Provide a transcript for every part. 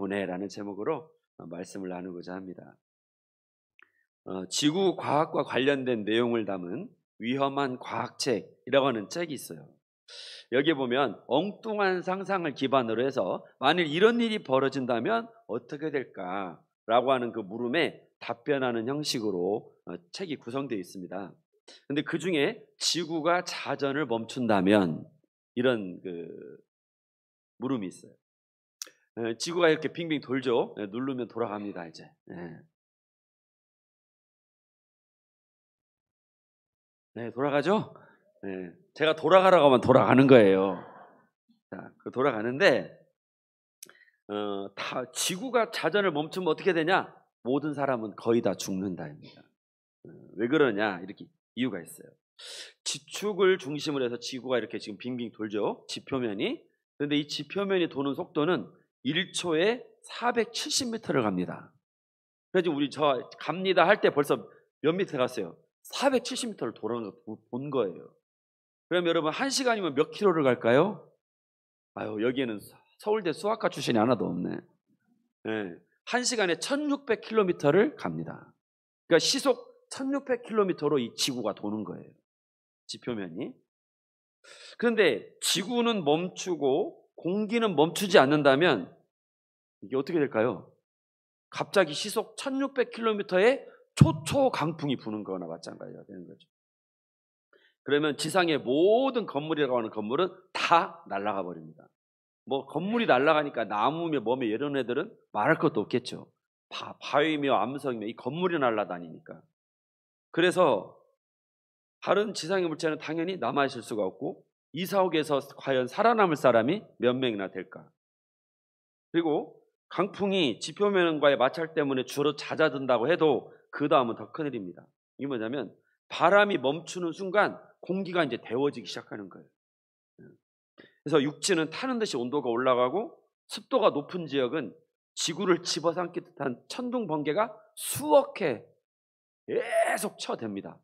보내라는 제목으로 말씀을 나누고자 합니다. 지구 과학과 관련된 내용을 담은 위험한 과학책이라고 하는 책이 있어요. 여기에 보면 엉뚱한 상상을 기반으로 해서 만일 이런 일이 벌어진다면 어떻게 될까라고 하는 그 물음에 답변하는 형식으로 책이 구성되어 있습니다. 근데 그 중에 지구가 자전을 멈춘다면 이런 그 물음이 있어요. 지구가 이렇게 빙빙 돌죠. 누르면 돌아갑니다. 이제. 네, 돌아가죠. 네, 제가 돌아가라고 하면 돌아가는 거예요. 자, 돌아가는데 다 지구가 자전을 멈추면 어떻게 되냐? 모든 사람은 거의 다 죽는다입니다. 왜 그러냐? 이렇게 이유가 있어요. 지축을 중심으로 해서 지구가 이렇게 지금 빙빙 돌죠. 지표면이. 그런데 이 지표면이 도는 속도는 1초에 470m를 갑니다. 그래서 우리 저 갑니다 할 때 벌써 몇 미터 갔어요? 470m를 본 거예요. 그럼 여러분 1시간이면 몇 킬로를 갈까요? 아유, 여기에는 서울대 수학과 출신이 하나도 없네. 네, 1시간에 1600km를 갑니다. 그러니까 시속 1600km로 이 지구가 도는 거예요. 지표면이. 그런데 지구는 멈추고 공기는 멈추지 않는다면 이게 어떻게 될까요? 갑자기 시속 1600km의 초초 강풍이 부는 거나 마찬가지가 되는 거죠. 그러면 지상의 모든 건물이라고 하는 건물은 다 날아가 버립니다. 뭐 건물이 날아가니까 나무며 뭐며 이런 애들은 말할 것도 없겠죠. 바위며 암석이며 이 건물이 날아다니니까. 그래서 다른 지상의 물체는 당연히 남아있을 수가 없고 이 사옥에서 과연 살아남을 사람이 몇 명이나 될까? 그리고 강풍이 지표면과의 마찰 때문에 주로 잦아든다고 해도 그 다음은 더 큰일입니다. 이게 뭐냐면 바람이 멈추는 순간 공기가 이제 데워지기 시작하는 거예요. 그래서 육지는 타는 듯이 온도가 올라가고 습도가 높은 지역은 지구를 집어삼키 듯한 천둥 번개가 수억 회 계속 쳐댑니다.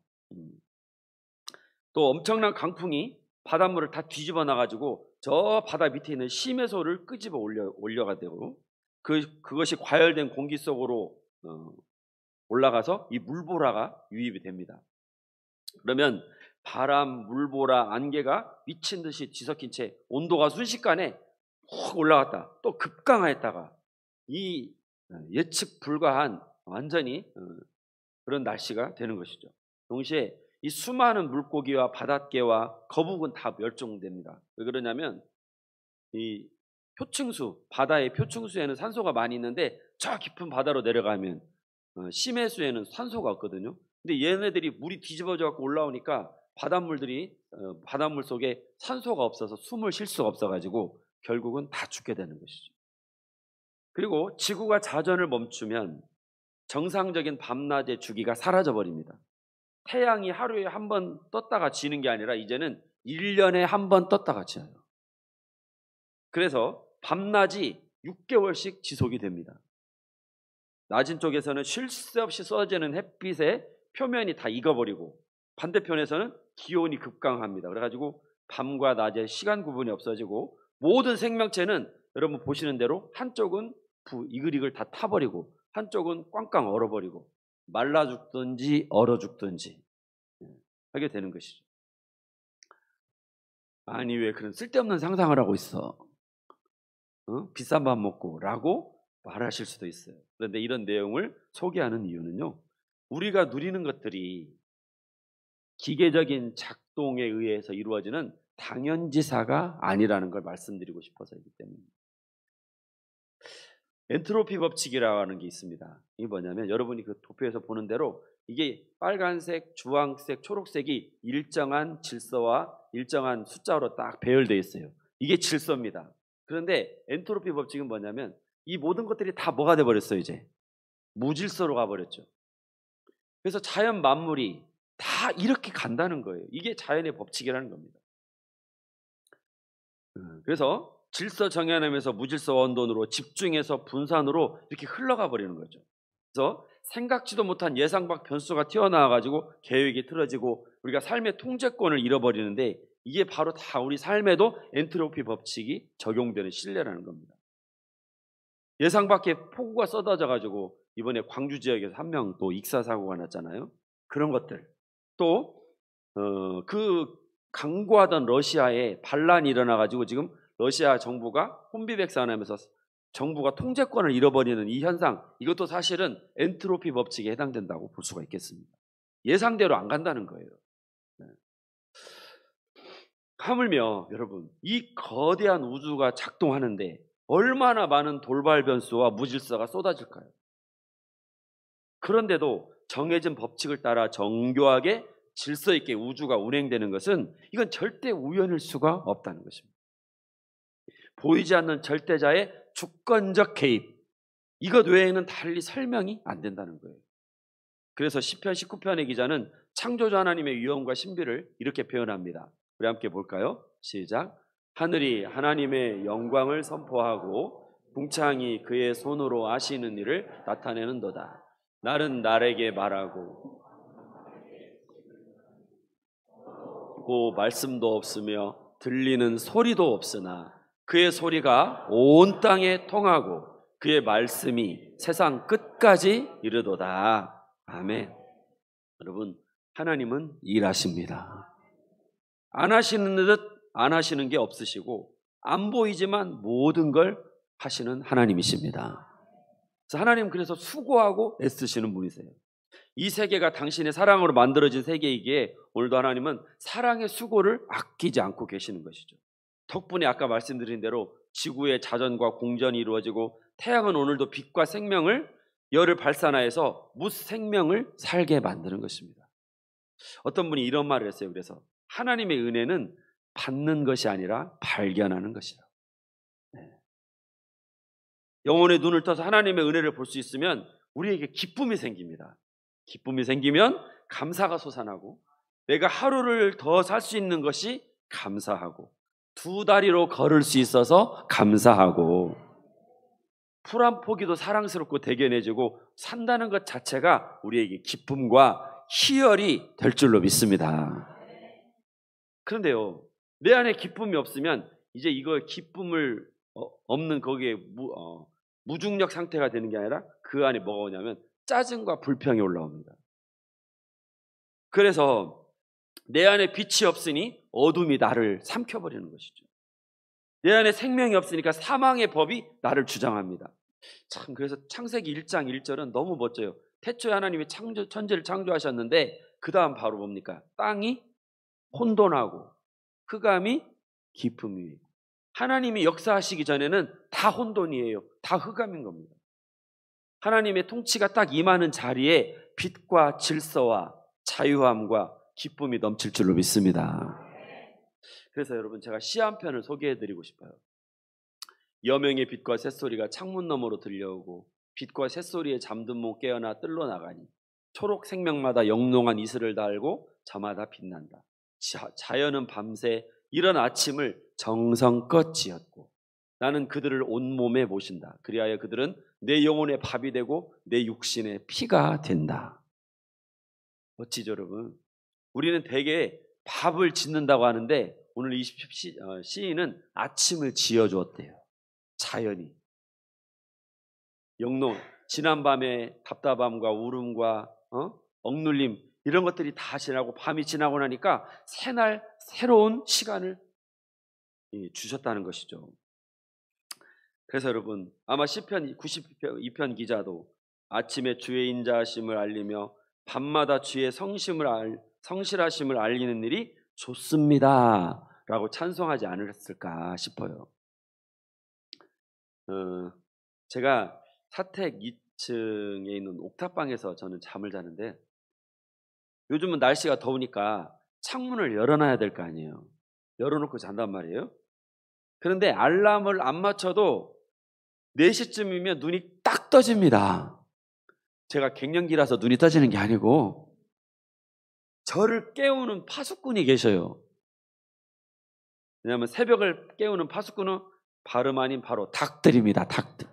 또 엄청난 강풍이 바닷물을 다 뒤집어 놔가지고 저 바다 밑에 있는 심해소를 끄집어 올려가 되고 그것이 과열된 공기 속으로 올라가서 이 물보라가 유입이 됩니다. 그러면 바람, 물보라, 안개가 미친 듯이 뒤섞인 채 온도가 순식간에 훅 올라갔다 또 급강하였다가 이 예측 불가한 완전히 그런 날씨가 되는 것이죠. 동시에 이 수많은 물고기와 바닷개와 거북은 다 멸종됩니다. 왜 그러냐면 이 표층수, 바다의 표층수에는 산소가 많이 있는데 저 깊은 바다로 내려가면 심해수에는 산소가 없거든요. 근데 얘네들이 물이 뒤집어져 갖고 올라오니까 바닷물들이 바닷물 속에 산소가 없어서 숨을 쉴 수가 없어가지고 결국은 다 죽게 되는 것이죠. 그리고 지구가 자전을 멈추면 정상적인 밤낮의 주기가 사라져 버립니다. 태양이 하루에 한 번 떴다가 지는 게 아니라 이제는 1년에 한 번 떴다가 지어요. 그래서 밤낮이 6개월씩 지속이 됩니다. 낮은 쪽에서는 쉴 새 없이 쏟아지는 햇빛에 표면이 다 익어버리고 반대편에서는 기온이 급강합니다. 그래가지고 밤과 낮의 시간 구분이 없어지고 모든 생명체는 여러분 보시는 대로 한쪽은 이글이글 다 타버리고 한쪽은 꽝꽝 얼어버리고 말라 죽든지 얼어 죽든지 하게 되는 것이죠. 아니 왜 그런 쓸데없는 상상을 하고 있어? 비싼 밥 먹고 라고 말하실 수도 있어요. 그런데 이런 내용을 소개하는 이유는요, 우리가 누리는 것들이 기계적인 작동에 의해서 이루어지는 당연지사가 아니라는 걸 말씀드리고 싶어서이기 때문입니다. 엔트로피 법칙이라고 하는 게 있습니다. 이게 뭐냐면 여러분이 그 도표에서 보는 대로 이게 빨간색, 주황색, 초록색이 일정한 질서와 일정한 숫자로 딱 배열되어 있어요. 이게 질서입니다. 그런데 엔트로피 법칙은 뭐냐면 이 모든 것들이 다 뭐가 돼버렸어요. 이제 무질서로 가버렸죠. 그래서 자연 만물이 다 이렇게 간다는 거예요. 이게 자연의 법칙이라는 겁니다. 그래서 질서 정연함에서 무질서 원돈으로 집중해서 분산으로 이렇게 흘러가 버리는 거죠. 그래서 생각지도 못한 예상 밖 변수가 튀어나와가지고 계획이 틀어지고 우리가 삶의 통제권을 잃어버리는데 이게 바로 다 우리 삶에도 엔트로피 법칙이 적용되는 실례라는 겁니다. 예상 밖의 폭우가 쏟아져 가지고 이번에 광주 지역에서 한 명 또 익사 사고가 났잖아요. 그런 것들. 또 그 강구하던 러시아에 반란이 일어나 가지고 지금 러시아 정부가 혼비백산하면서 정부가 통제권을 잃어버리는 이 현상, 이것도 사실은 엔트로피 법칙에 해당된다고 볼 수가 있겠습니다. 예상대로 안 간다는 거예요. 네. 하물며 여러분, 이 거대한 우주가 작동하는데 얼마나 많은 돌발 변수와 무질서가 쏟아질까요? 그런데도 정해진 법칙을 따라 정교하게 질서 있게 우주가 운행되는 것은 이건 절대 우연일 수가 없다는 것입니다. 보이지 않는 절대자의 주권적 개입, 이것 외에는 달리 설명이 안 된다는 거예요. 그래서 시편 19편의 기자는 창조주 하나님의 위엄과 신비를 이렇게 표현합니다. 우리 함께 볼까요? 시작. 하늘이 하나님의 영광을 선포하고 궁창이 그의 손으로 하시는 일을 나타내는도다. 날은 날에게 말하고 말씀도 없으며 들리는 소리도 없으나 그의 소리가 온 땅에 통하고 그의 말씀이 세상 끝까지 이르도다. 아멘. 여러분, 하나님은 일하십니다. 안 하시는 듯 안 하시는 게 없으시고 안 보이지만 모든 걸 하시는 하나님이십니다. 그래서 하나님 그래서 수고하고 애쓰시는 분이세요. 이 세계가 당신의 사랑으로 만들어진 세계이기에 오늘도 하나님은 사랑의 수고를 아끼지 않고 계시는 것이죠. 덕분에 아까 말씀드린 대로 지구의 자전과 공전이 이루어지고 태양은 오늘도 빛과 생명을 열을 발산하여서 무생명을 살게 만드는 것입니다. 어떤 분이 이런 말을 했어요. 그래서 하나님의 은혜는 받는 것이 아니라 발견하는 것이다. 네. 영혼의 눈을 떠서 하나님의 은혜를 볼 수 있으면 우리에게 기쁨이 생깁니다. 기쁨이 생기면 감사가 솟아나고 내가 하루를 더 살 수 있는 것이 감사하고 두 다리로 걸을 수 있어서 감사하고 풀 한 포기도 사랑스럽고 대견해지고 산다는 것 자체가 우리에게 기쁨과 희열이 될 줄로 믿습니다. 그런데요, 내 안에 기쁨이 없으면 이제 이거 기쁨을 없는 거기에 무중력 상태가 되는 게 아니라 그 안에 뭐가 오냐면 짜증과 불평이 올라옵니다. 그래서 내 안에 빛이 없으니 어둠이 나를 삼켜버리는 것이죠. 내 안에 생명이 없으니까 사망의 법이 나를 주장합니다. 참, 그래서 창세기 1장 1절은 너무 멋져요. 태초에 하나님이 천지를 창조하셨는데 그 다음 바로 뭡니까? 땅이 혼돈하고 흑암이 깊음 위에. 하나님이 역사하시기 전에는 다 혼돈이에요. 다 흑암인 겁니다. 하나님의 통치가 딱 임하는 자리에 빛과 질서와 자유함과 기쁨이 넘칠 줄로 믿습니다. 그래서 여러분, 제가 시 한 편을 소개해드리고 싶어요. 여명의 빛과 새소리가 창문 너머로 들려오고 빛과 새소리에 잠든 몸 깨어나 뜰로 나가니 초록 생명마다 영롱한 이슬을 달고 저마다 빛난다. 자연은 밤새 이런 아침을 정성껏 지었고 나는 그들을 온몸에 모신다. 그리하여 그들은 내 영혼의 밥이 되고 내 육신의 피가 된다. 멋지죠, 여러분? 우리는 대개 밥을 짓는다고 하는데 오늘 이 시인은 아침을 지어주었대요. 자연이 영롱, 지난밤의 답답함과 울음과 억눌림 이런 것들이 다 지나고 밤이 지나고 나니까 새날 새로운 시간을 주셨다는 것이죠. 그래서 여러분, 아마 시편 92편 기자도 아침에 주의 인자하심을 알리며 밤마다 주의 성실하심을 알리는 일이 좋습니다 라고 찬송하지 않았을까 싶어요. 제가 사택 2층에 있는 옥탑방에서 저는 잠을 자는데 요즘은 날씨가 더우니까 창문을 열어놔야 될 거 아니에요. 열어놓고 잔단 말이에요. 그런데 알람을 안 맞춰도 4시쯤이면 눈이 딱 떠집니다. 제가 갱년기라서 눈이 떠지는 게 아니고 저를 깨우는 파수꾼이 계셔요. 왜냐하면 새벽을 깨우는 파수꾼은 발음 아닌 바로 닭들입니다. 닭들.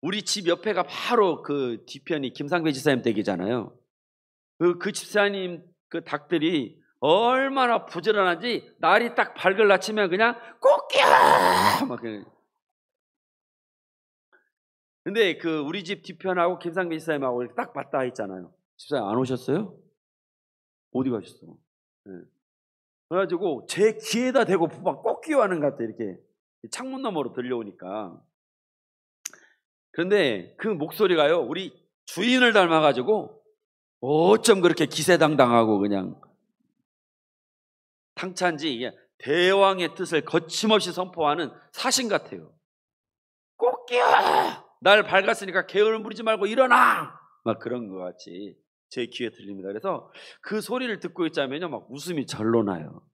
우리 집 옆에가 바로 그 뒤편이 김상배 지사님 댁이잖아요. 그 집사님 그 닭들이 얼마나 부지런한지 날이 딱 밝을 아침에 그냥 꼬끼야 막 근데 그 우리 집 뒤편하고 김상민 집사님하고 이렇게 딱 맞닿아 있잖아요. 집사님 안 오셨어요? 어디 가셨어? 네. 그래가지고 제 귀에다 대고 막 꼭 끼워하는 것 같아. 이렇게 창문 너머로 들려오니까. 그런데 그 목소리가요, 우리 주인을 닮아가지고 어쩜 그렇게 기세당당하고 그냥 당찬지 대왕의 뜻을 거침없이 선포하는 사신 같아요. 꼭 끼워! 날 밝았으니까 게으름 부리지 말고 일어나! 막 그런 것 같이 제 귀에 들립니다. 그래서 그 소리를 듣고 있자면요, 막 웃음이 절로 나요.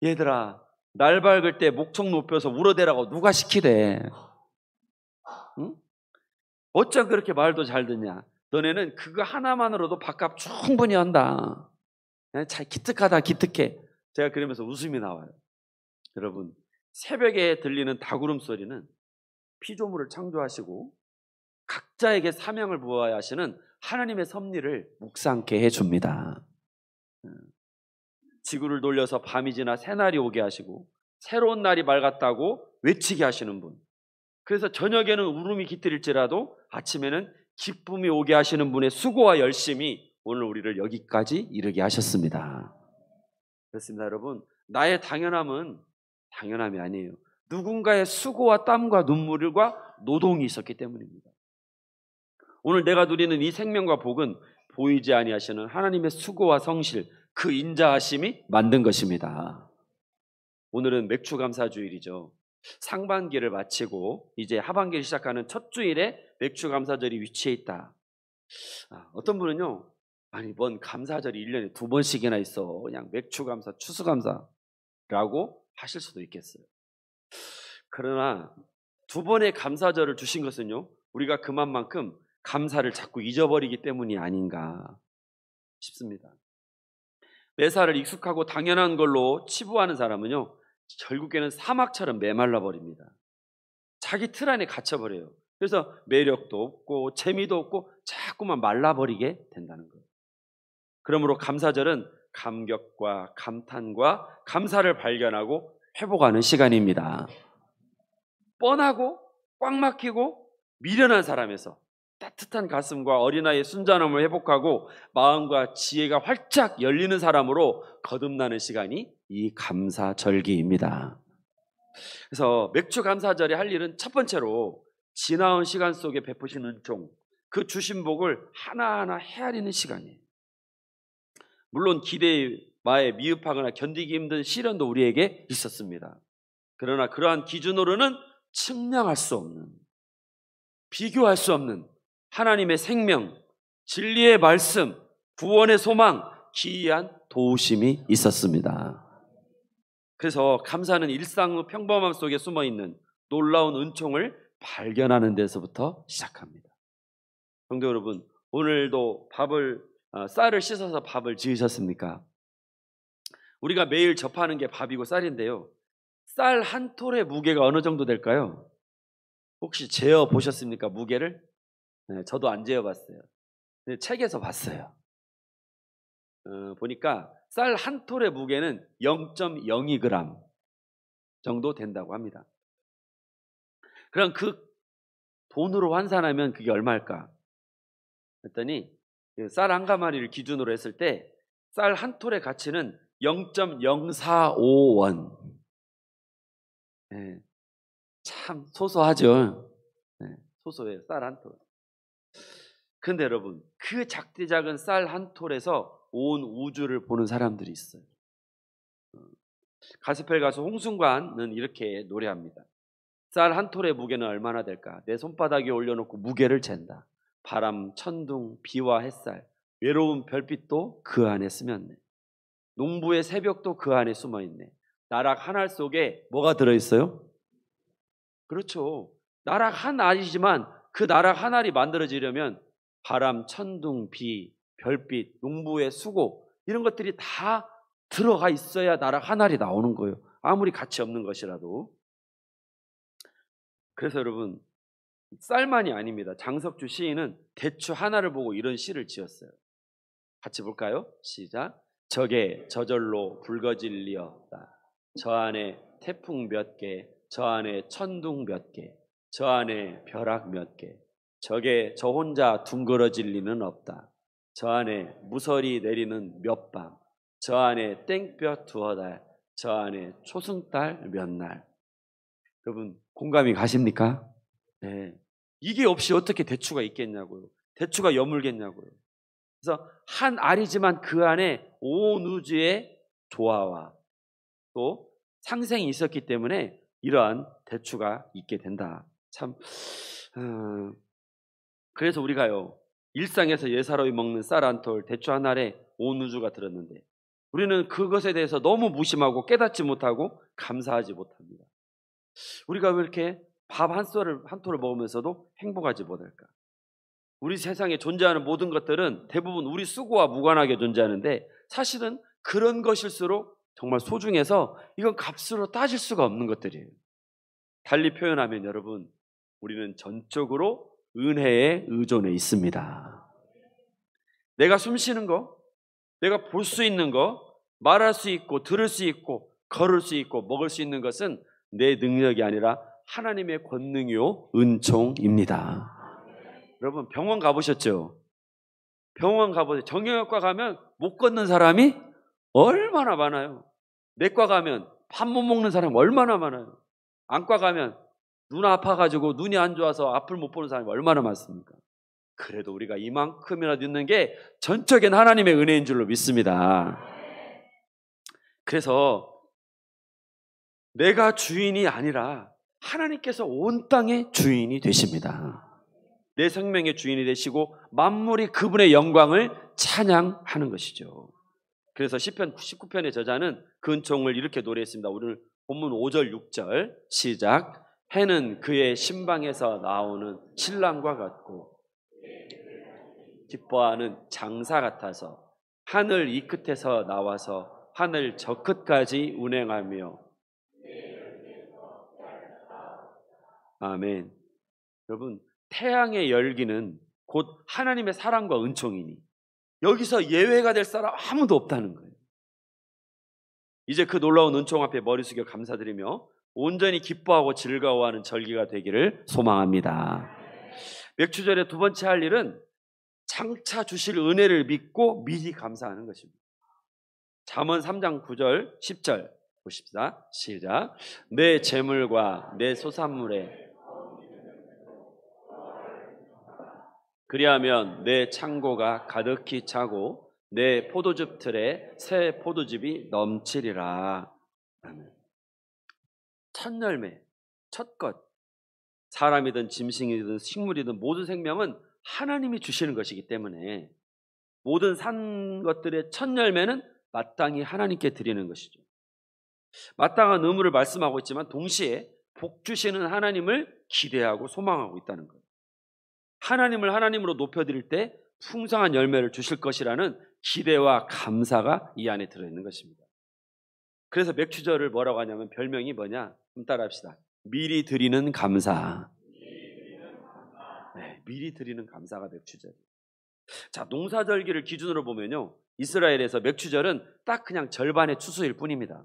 얘들아, 날 밝을 때 목청 높여서 울어대라고 누가 시키대? 응? 어쩜 그렇게 말도 잘 듣냐? 너네는 그거 하나만으로도 밥값 충분히 한다. 잘 기특하다, 기특해. 제가 그러면서 웃음이 나와요. 여러분, 새벽에 들리는 닭울음 소리는 피조물을 창조하시고 각자에게 사명을 부어야 하시는 하나님의 섭리를 묵상케 해줍니다. 지구를 돌려서 밤이 지나 새날이 오게 하시고 새로운 날이 맑았다고 외치게 하시는 분, 그래서 저녁에는 울음이 깃들일지라도 아침에는 기쁨이 오게 하시는 분의 수고와 열심이 오늘 우리를 여기까지 이르게 하셨습니다. 그렇습니다. 여러분, 나의 당연함은 당연함이 아니에요. 누군가의 수고와 땀과 눈물과 노동이 있었기 때문입니다. 오늘 내가 누리는 이 생명과 복은 보이지 아니하시는 하나님의 수고와 성실, 그 인자하심이 만든 것입니다. 오늘은 맥주감사주일이죠. 상반기를 마치고 이제 하반기를 시작하는 첫 주일에 맥주감사절이 위치해 있다. 어떤 분은요, 아니 뭔 감사절이 1년에 2번씩이나 있어, 그냥 맥주감사, 추수감사라고 하실 수도 있겠어요. 그러나 2번의 감사절을 주신 것은요, 우리가 그만큼 감사를 자꾸 잊어버리기 때문이 아닌가 싶습니다. 매사를 익숙하고 당연한 걸로 치부하는 사람은요, 결국에는 사막처럼 메말라 버립니다. 자기 틀 안에 갇혀버려요. 그래서 매력도 없고 재미도 없고 자꾸만 말라버리게 된다는 거예요. 그러므로 감사절은 감격과 감탄과 감사를 발견하고 회복하는 시간입니다. 뻔하고 꽉 막히고 미련한 사람에서 따뜻한 가슴과 어린아이의 순전함을 회복하고 마음과 지혜가 활짝 열리는 사람으로 거듭나는 시간이 이 감사절기입니다. 그래서 맥주 감사절에 할 일은 첫 번째로 지나온 시간 속에 베푸신 은총, 그 주신 복을 하나하나 헤아리는 시간이에요. 물론 기대에 미흡하거나 견디기 힘든 시련도 우리에게 있었습니다. 그러나 그러한 기준으로는 측량할 수 없는, 비교할 수 없는 하나님의 생명, 진리의 말씀, 구원의 소망, 기이한 도우심이 있었습니다. 그래서 감사는 일상의 평범함 속에 숨어있는 놀라운 은총을 발견하는 데서부터 시작합니다. 성도 여러분, 오늘도 쌀을 씻어서 밥을 지으셨습니까? 우리가 매일 접하는 게 밥이고 쌀인데요, 쌀 한 톨의 무게가 어느 정도 될까요? 혹시 재어 보셨습니까? 무게를? 네, 저도 안 재어봤어요. 책에서 봤어요. 보니까 쌀 한 톨의 무게는 0.02g 정도 된다고 합니다. 그럼 그 돈으로 환산하면 그게 얼마일까? 했더니 쌀 한 가마리를 기준으로 했을 때 쌀 한 톨의 가치는 0.045원. 네, 참 소소하죠. 네, 소소해요. 쌀 한 톨. 근데 여러분, 그 작디작은 쌀 한 톨에서 온 우주를 보는 사람들이 있어요. 가스펠 가수 홍순관은 이렇게 노래합니다. 쌀 한 톨의 무게는 얼마나 될까? 내 손바닥에 올려놓고 무게를 잰다. 바람, 천둥, 비와 햇살, 외로운 별빛도 그 안에 스며있네. 농부의 새벽도 그 안에 숨어있네. 나락 한 알 속에 뭐가 들어있어요? 그렇죠. 나락 한 알이지만 그 나락 한 알이 만들어지려면 바람, 천둥, 비, 별빛, 농부의 수고, 이런 것들이 다 들어가 있어야 나락 한 알이 나오는 거예요. 아무리 가치 없는 것이라도. 그래서 여러분, 쌀만이 아닙니다. 장석주 시인은 대추 하나를 보고 이런 시를 지었어요. 같이 볼까요? 시작. 저게 저절로 붉어질 리었다. 저 안에 태풍 몇 개, 저 안에 천둥 몇 개. 저 안에 벼락 몇 개, 저게 저 혼자 둥그러질 리는 없다. 저 안에 무설이 내리는 몇 밤, 저 안에 땡볕 두어 달, 저 안에 초승달 몇 날. 여러분 공감이 가십니까? 네. 이게 없이 어떻게 대추가 있겠냐고요. 대추가 여물겠냐고요. 그래서 한 알이지만 그 안에 온 우주의 조화와 또 상생이 있었기 때문에 이러한 대추가 있게 된다. 참 그래서 우리가요 일상에서 예사로이 먹는 쌀 한 톨, 대추 한 알에 온 우주가 들었는데 우리는 그것에 대해서 너무 무심하고 깨닫지 못하고 감사하지 못합니다. 우리가 왜 이렇게 밥 한 톨을 먹으면서도 행복하지 못할까? 우리 세상에 존재하는 모든 것들은 대부분 우리 수고와 무관하게 존재하는데 사실은 그런 것일수록 정말 소중해서 이건 값으로 따질 수가 없는 것들이에요. 달리 표현하면 여러분, 우리는 전적으로 은혜에 의존해 있습니다. 내가 숨 쉬는 거, 내가 볼 수 있는 거, 말할 수 있고 들을 수 있고 걸을 수 있고 먹을 수 있는 것은 내 능력이 아니라 하나님의 권능이요 은총입니다. 여러분 병원 가보셨죠? 병원 가보세요. 정형외과 가면 못 걷는 사람이 얼마나 많아요. 내과 가면 밥 못 먹는 사람이 얼마나 많아요. 안과 가면 눈 아파가지고 눈이 안 좋아서 앞을 못 보는 사람이 얼마나 많습니까? 그래도 우리가 이만큼이나 듣는 게 전적인 하나님의 은혜인 줄로 믿습니다. 그래서 내가 주인이 아니라 하나님께서 온 땅의 주인이 되십니다. 내 생명의 주인이 되시고 만물이 그분의 영광을 찬양하는 것이죠. 그래서 시편 19편의 저자는 그 은총을 이렇게 노래했습니다. 오늘 본문 5절 6절 시작. 해는 그의 신방에서 나오는 신랑과 같고 기뻐하는 장사 같아서 하늘 이 끝에서 나와서 하늘 저 끝까지 운행하며. 아멘. 여러분 태양의 열기는 곧 하나님의 사랑과 은총이니 여기서 예외가 될 사람 아무도 없다는 거예요. 이제 그 놀라운 은총 앞에 머리 숙여 감사드리며 온전히 기뻐하고 즐거워하는 절기가 되기를 소망합니다. 맥주절의 두 번째 할 일은 장차 주실 은혜를 믿고 미리 감사하는 것입니다. 잠언 3장 9절 10절 보십시다. 시작. 내 재물과 내 소산물에 그리하면 내 창고가 가득히 차고 내 포도즙 틀에 새 포도즙이 넘치리라. 첫 열매, 첫 것, 사람이든 짐승이든 식물이든 모든 생명은 하나님이 주시는 것이기 때문에 모든 산 것들의 첫 열매는 마땅히 하나님께 드리는 것이죠. 마땅한 의무를 말씀하고 있지만 동시에 복 주시는 하나님을 기대하고 소망하고 있다는 거예요. 하나님을 하나님으로 높여드릴 때 풍성한 열매를 주실 것이라는 기대와 감사가 이 안에 들어있는 것입니다. 그래서 맥주절을 뭐라고 하냐면 별명이 뭐냐? 좀 따라합시다. 미리 드리는 감사. 네, 미리 드리는 감사가 맥주절. 자, 농사절기를 기준으로 보면요, 이스라엘에서 맥주절은 딱 그냥 절반의 추수일 뿐입니다.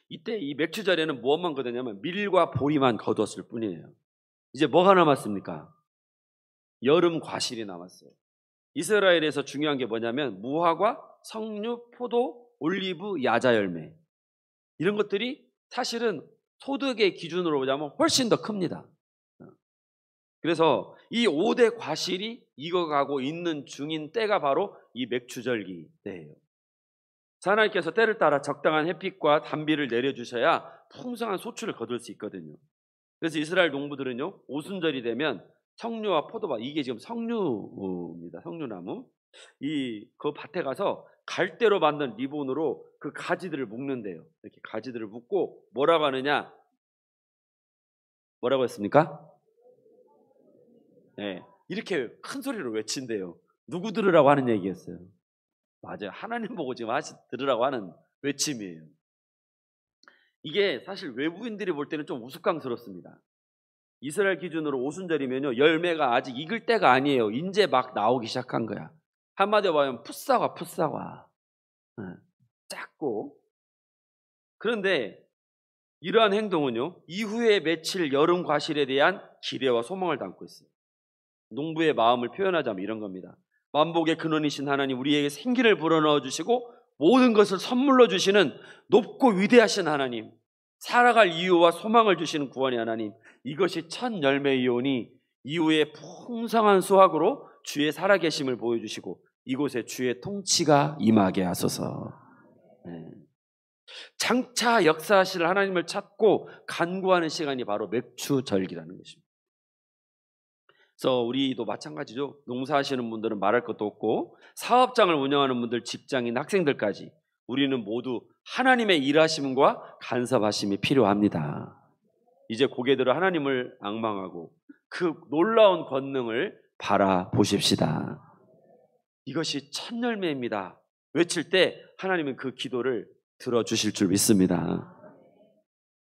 이때 이 맥주절에는 무엇만 거두냐면 밀과 보리만 거두었을 뿐이에요. 이제 뭐가 남았습니까? 여름 과실이 남았어요. 이스라엘에서 중요한 게 뭐냐면 무화과, 석류, 포도, 올리브, 야자 열매, 이런 것들이 사실은 소득의 기준으로 보자면 훨씬 더 큽니다. 그래서 이 5대 과실이 익어가고 있는 중인 때가 바로 이 맥주절기 때예요. 하나님께서 때를 따라 적당한 햇빛과 단비를 내려주셔야 풍성한 소출을 거둘 수 있거든요. 그래서 이스라엘 농부들은요, 오순절이 되면 석류와 포도밭, 이게 지금 석류입니다. 석류나무. 그 밭에 가서 갈대로 만든 리본으로 그 가지들을 묶는데요. 이렇게 가지들을 묶고 뭐라고 하느냐? 뭐라고 했습니까? 네, 이렇게 큰 소리로 외친대요. 누구 들으라고 하는 얘기였어요? 맞아요. 하나님 보고 지금 들으라고 하는 외침이에요. 이게 사실 외부인들이 볼 때는 좀 우스꽝스럽습니다. 이스라엘 기준으로 오순절이면요, 열매가 아직 익을 때가 아니에요. 이제 막 나오기 시작한 거야. 한마디로 말하면 풋사과. 작고. 그런데 이러한 행동은요, 이후에 맺힐 여름 과실에 대한 기대와 소망을 담고 있어요. 농부의 마음을 표현하자면 이런 겁니다. 만복의 근원이신 하나님, 우리에게 생기를 불어넣어 주시고 모든 것을 선물로 주시는 높고 위대하신 하나님, 살아갈 이유와 소망을 주시는 구원의 하나님, 이것이 첫 열매이오니 이후에 풍성한 수확으로 주의 살아계심을 보여주시고 이곳에 주의 통치가 임하게 하소서. 장차 역사하실 하나님을 찾고 간구하는 시간이 바로 맥추절기라는 것입니다. 그래서 우리도 마찬가지죠. 농사하시는 분들은 말할 것도 없고 사업장을 운영하는 분들, 직장인, 학생들까지 우리는 모두 하나님의 일하심과 간섭하심이 필요합니다. 이제 고개 들어 하나님을 앙망하고 그 놀라운 권능을 바라보십시다. 이것이 첫 열매입니다. 외칠 때 하나님은 그 기도를 들어주실 줄 믿습니다.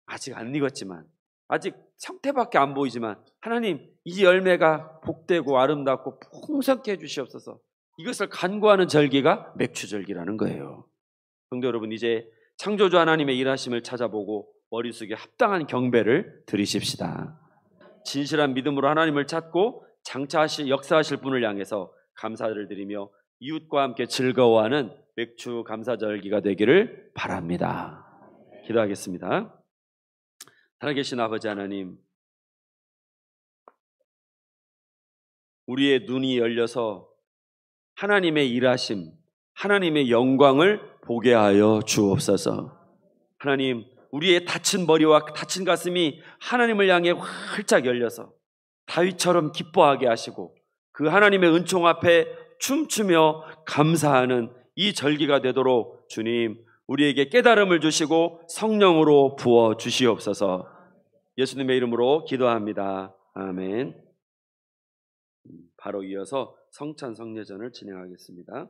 아직 안 익었지만, 아직 형태밖에 안 보이지만 하나님, 이 열매가 복되고 아름답고 풍성케 해주시옵소서. 이것을 간구하는 절기가 맥추절기라는 거예요. 성도 여러분, 이제 창조주 하나님의 일하심을 찾아보고 머릿속에 합당한 경배를 드리십시다. 진실한 믿음으로 하나님을 찾고 장차 역사하실 분을 향해서 감사를 드리며 이웃과 함께 즐거워하는 맥추 감사절기가 되기를 바랍니다. 기도하겠습니다. 살아계신 아버지 하나님, 우리의 눈이 열려서 하나님의 일하심, 하나님의 영광을 보게 하여 주옵소서. 하나님, 우리의 다친 머리와 다친 가슴이 하나님을 향해 활짝 열려서 다윗처럼 기뻐하게 하시고 그 하나님의 은총 앞에 춤추며 감사하는 이 절기가 되도록 주님, 우리에게 깨달음을 주시고 성령으로 부어 주시옵소서. 예수님의 이름으로 기도합니다. 아멘. 바로 이어서 성찬 성례전을 진행하겠습니다.